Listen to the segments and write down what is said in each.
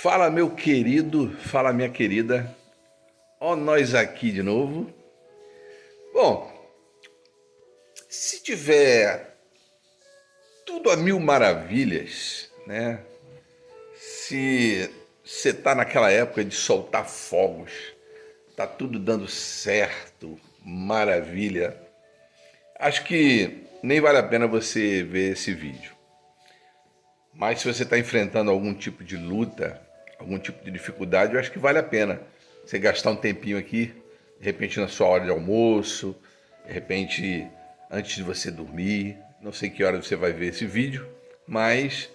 Fala, meu querido, fala, minha querida. Ó, nós aqui de novo. Bom, se tiver tudo a mil maravilhas, né? Se você tá naquela época de soltar fogos, tá tudo dando certo, maravilha. Acho que nem vale a pena você ver esse vídeo. Mas se você está enfrentando algum tipo de luta, algum tipo de dificuldade, eu acho que vale a pena você gastar um tempinho aqui, de repente na sua hora de almoço, de repente antes de você dormir. Não sei que hora você vai ver esse vídeo, mas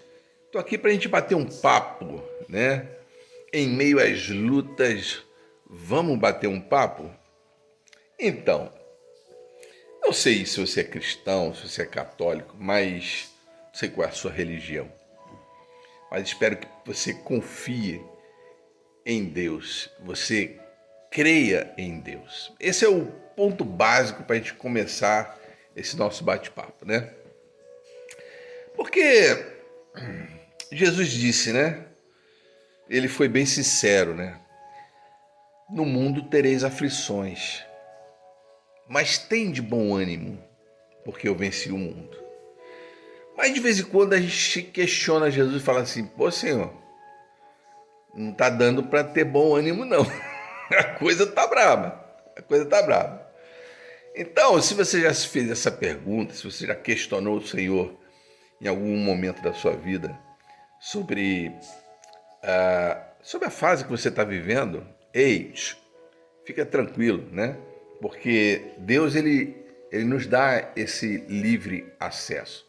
tô aqui para a gente bater um papo, né? Em meio às lutas, vamos bater um papo? Então, não sei se você é cristão, se você é católico, mas não sei qual é a sua religião. Mas espero que você confie em Deus, você creia em Deus. Esse é o ponto básico para a gente começar esse nosso bate-papo, né? Porque Jesus disse, né? Ele foi bem sincero, né? No mundo tereis aflições, mas tem de bom ânimo, porque eu venci o mundo. Mas de vez em quando a gente questiona Jesus e fala assim: pô, Senhor, não tá dando para ter bom ânimo, não. A coisa tá braba. A coisa tá braba. Então, se você já se fez essa pergunta, se você já questionou o Senhor em algum momento da sua vida sobre, sobre a fase que você está vivendo, ei, fica tranquilo, né? Porque Deus, ele nos dá esse livre acesso.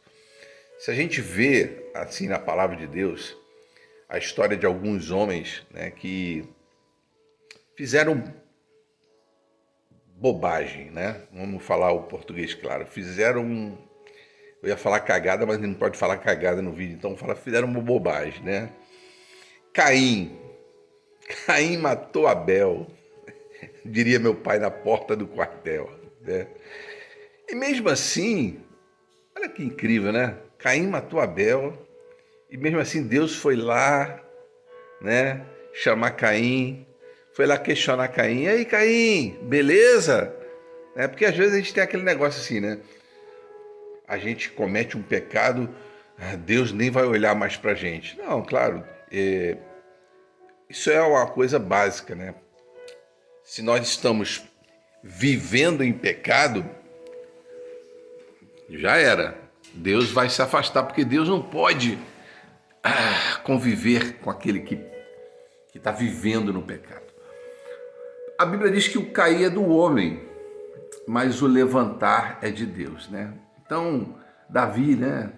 Se a gente vê, assim, na palavra de Deus, a história de alguns homens, né, que fizeram bobagem, né? Vamos falar o português claro. Fizeram, eu ia falar cagada, mas não pode falar cagada no vídeo, então fizeram uma bobagem, né? Caim, Caim matou Abel, diria meu pai na porta do quartel, né? E mesmo assim, olha que incrível, né? Caim matou Abel e mesmo assim Deus foi lá, né? Chamar Caim, foi lá questionar Caim. E aí, Caim, beleza? Porque às vezes a gente tem aquele negócio assim, né? A gente comete um pecado, Deus nem vai olhar mais pra gente. Não, claro, isso é uma coisa básica, né? Se nós estamos vivendo em pecado, já era. Deus vai se afastar, porque Deus não pode conviver com aquele que está vivendo no pecado. A Bíblia diz que o cair é do homem, mas o levantar é de Deus, né? Então, Davi, né?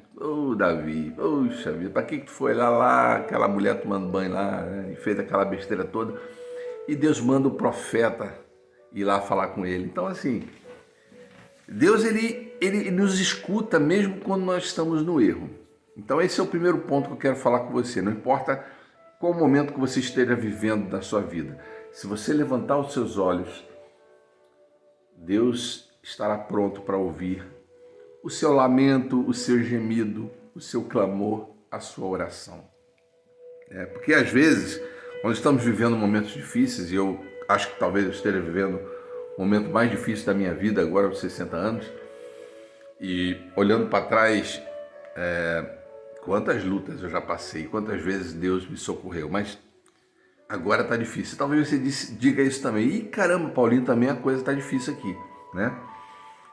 Davi, poxa vida, para que tu foi lá, aquela mulher tomando banho lá, né? E fez aquela besteira toda, e Deus manda o profeta ir lá falar com ele. Então, assim, Deus, ele nos escuta mesmo quando nós estamos no erro. Então, esse é o primeiro ponto que eu quero falar com você. Não importa qual momento que você esteja vivendo da sua vida, se você levantar os seus olhos, Deus estará pronto para ouvir o seu lamento, o seu gemido, o seu clamor, a sua oração. Porque às vezes, quando estamos vivendo momentos difíceis, e eu acho que talvez eu esteja vivendo o momento mais difícil da minha vida agora aos 60 anos, e olhando para trás, quantas lutas eu já passei, quantas vezes Deus me socorreu, mas agora está difícil. Talvez você diga isso também. E caramba, Paulinho, também a coisa está difícil aqui, né?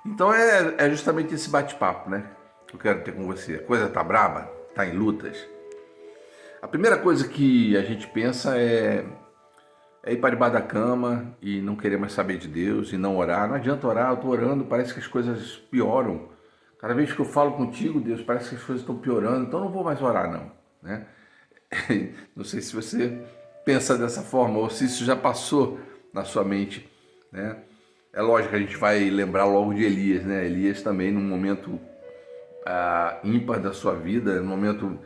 Então é justamente esse bate-papo, né? Que eu quero ter com você. A coisa tá braba? Tá em lutas? A primeira coisa que a gente pensa é ir para debaixo da cama e não querer mais saber de Deus e não orar. Não adianta orar, eu tô orando, parece que as coisas pioram. Cada vez que eu falo contigo, Deus, parece que as coisas estão piorando, então não vou mais orar não, né? Não sei se você pensa dessa forma ou se isso já passou na sua mente, né? É lógico que a gente vai lembrar logo de Elias, né? Elias também num momento ímpar da sua vida, num momento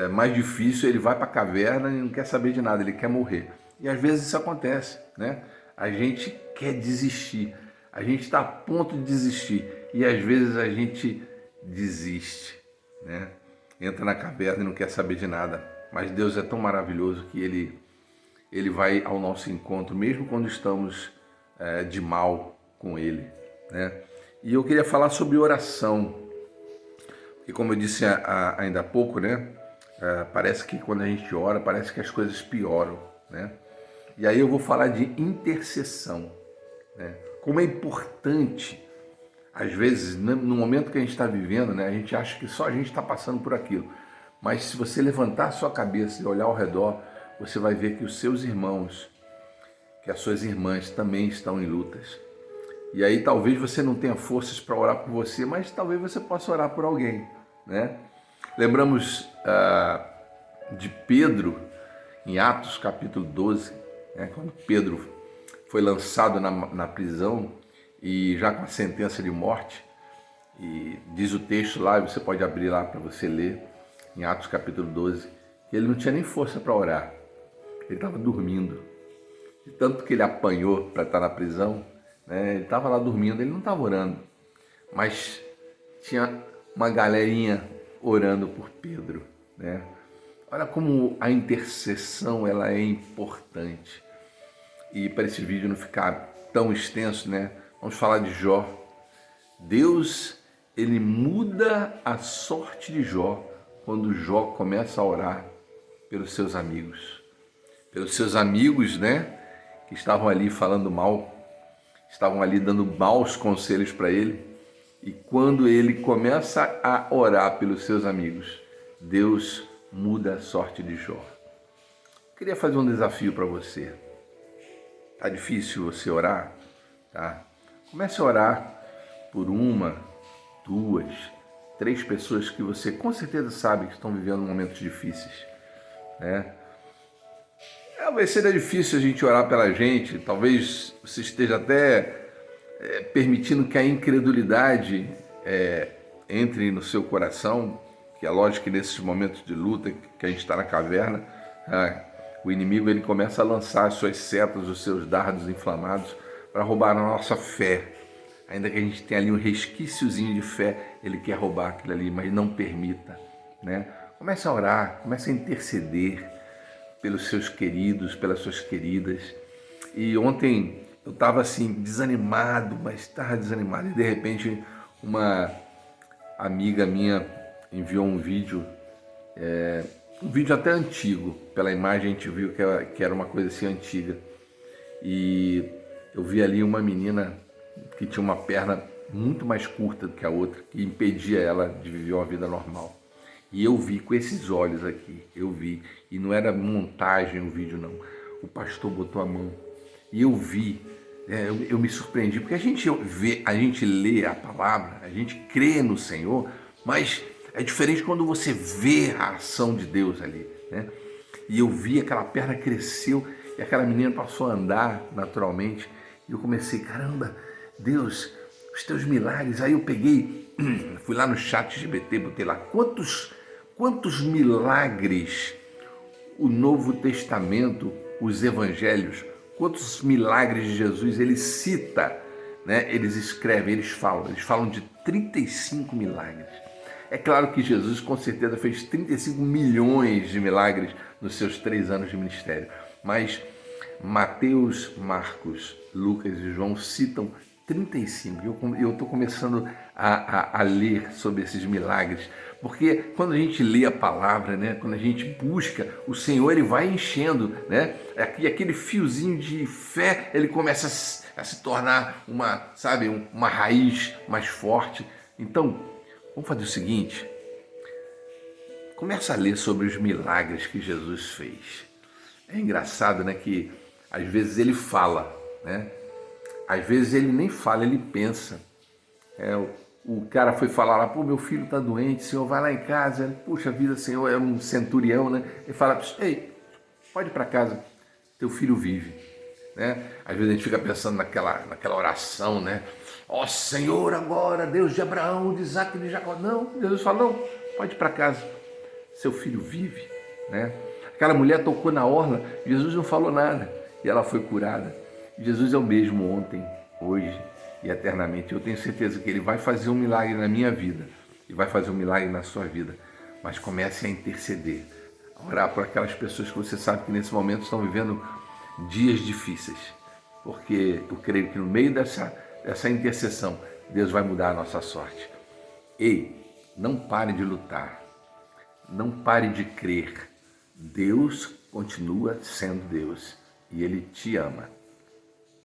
mais difícil, ele vai para a caverna e não quer saber de nada, ele quer morrer. E às vezes isso acontece, né? A gente quer desistir, a gente está a ponto de desistir e às vezes a gente desiste, né? Entra na caverna e não quer saber de nada. mas Deus é tão maravilhoso que Ele vai ao nosso encontro, mesmo quando estamos de mal com Ele, né? E eu queria falar sobre oração, e como eu disse ainda há pouco, né? Parece que quando a gente ora, parece que as coisas pioram, né? E aí eu vou falar de intercessão, né? Como é importante, às vezes, no momento que a gente está vivendo, né? A gente acha que só a gente está passando por aquilo, mas se você levantar a sua cabeça e olhar ao redor, você vai ver que os seus irmãos, que as suas irmãs também estão em lutas. E aí talvez você não tenha forças para orar por você, mas talvez você possa orar por alguém, né? Lembramos de Pedro em Atos capítulo 12, né? Quando Pedro foi lançado na prisão e já com a sentença de morte, e diz o texto lá, e você pode abrir lá para você ler, em Atos capítulo 12, que ele não tinha nem força para orar, ele estava dormindo. De tanto que ele apanhou para estar na prisão, né? Ele estava lá dormindo, ele não estava orando, mas tinha uma galerinha orando por Pedro, né? Olha como a intercessão ela é importante. E para esse vídeo não ficar tão extenso, né? Vamos falar de Jó. Deus, ele muda a sorte de Jó quando Jó começa a orar pelos seus amigos. Pelos seus amigos, né? Que estavam ali falando mal, estavam ali dando maus conselhos para ele. E quando ele começa a orar pelos seus amigos, Deus muda a sorte de Jó. Eu queria fazer um desafio para você. Tá difícil você orar? Tá? Comece a orar por uma, duas, três pessoas que você com certeza sabe que estão vivendo momentos difíceis, né? Talvez seja difícil a gente orar pela gente, talvez você esteja até permitindo que a incredulidade entre no seu coração, que é lógico que nesses momentos de luta que a gente está na caverna, o inimigo ele começa a lançar as suas setas, os seus dardos inflamados para roubar a nossa fé. Ainda que a gente tenha ali um resquíciozinho de fé, ele quer roubar aquilo ali, mas não permita, né? Comece a orar, comece a interceder pelos seus queridos, pelas suas queridas. E ontem eu estava assim, desanimado, mas estava desanimado. E de repente uma amiga minha enviou um vídeo até antigo. Pela imagem a gente viu que era uma coisa assim antiga. E eu vi ali uma menina que tinha uma perna muito mais curta do que a outra, que impedia ela de viver uma vida normal. E eu vi com esses olhos aqui, eu vi, e não era montagem o vídeo não, o pastor botou a mão, e eu vi, eu me surpreendi, porque a gente lê a palavra, a gente crê no Senhor, mas é diferente quando você vê a ação de Deus ali, né? E eu vi aquela perna cresceu, e aquela menina passou a andar naturalmente, e eu comecei, caramba, Deus, os teus milagres. Aí eu peguei, fui lá no chat GPT, botei lá quantos milagres o Novo Testamento, os Evangelhos, quantos milagres de Jesus ele cita, né? Eles escrevem, eles falam de 35 milagres. É claro que Jesus com certeza fez 35 milhões de milagres nos seus 3 anos de ministério, mas Mateus, Marcos, Lucas e João citam 35. Eu estou começando a ler sobre esses milagres, porque quando a gente lê a palavra, né, quando a gente busca, o Senhor ele vai enchendo, né, e aquele fiozinho de fé ele começa a se tornar uma raiz mais forte. Então, vamos fazer o seguinte, começa a ler sobre os milagres que Jesus fez. É engraçado, né, que às vezes ele fala, né? Às vezes ele nem fala, ele pensa. O cara foi falar lá, pô, meu filho está doente, Senhor, vai lá em casa. Puxa vida, Senhor, é um centurião, né? Ele fala, ei, pode ir para casa, teu filho vive, né? Às vezes a gente fica pensando naquela oração, né? Ó Senhor, agora, Deus de Abraão, de Isaac e de Jacó. Não, Jesus fala, não, pode ir para casa, seu filho vive, né? Aquela mulher tocou na orla, Jesus não falou nada e ela foi curada. Jesus é o mesmo ontem, hoje e eternamente. Eu tenho certeza que Ele vai fazer um milagre na minha vida e vai fazer um milagre na sua vida. Mas comece a interceder. Orar por aquelas pessoas que você sabe que nesse momento estão vivendo dias difíceis. Porque eu creio que no meio dessa intercessão, Deus vai mudar a nossa sorte. Ei, não pare de lutar. Não pare de crer. Deus continua sendo Deus e Ele te ama.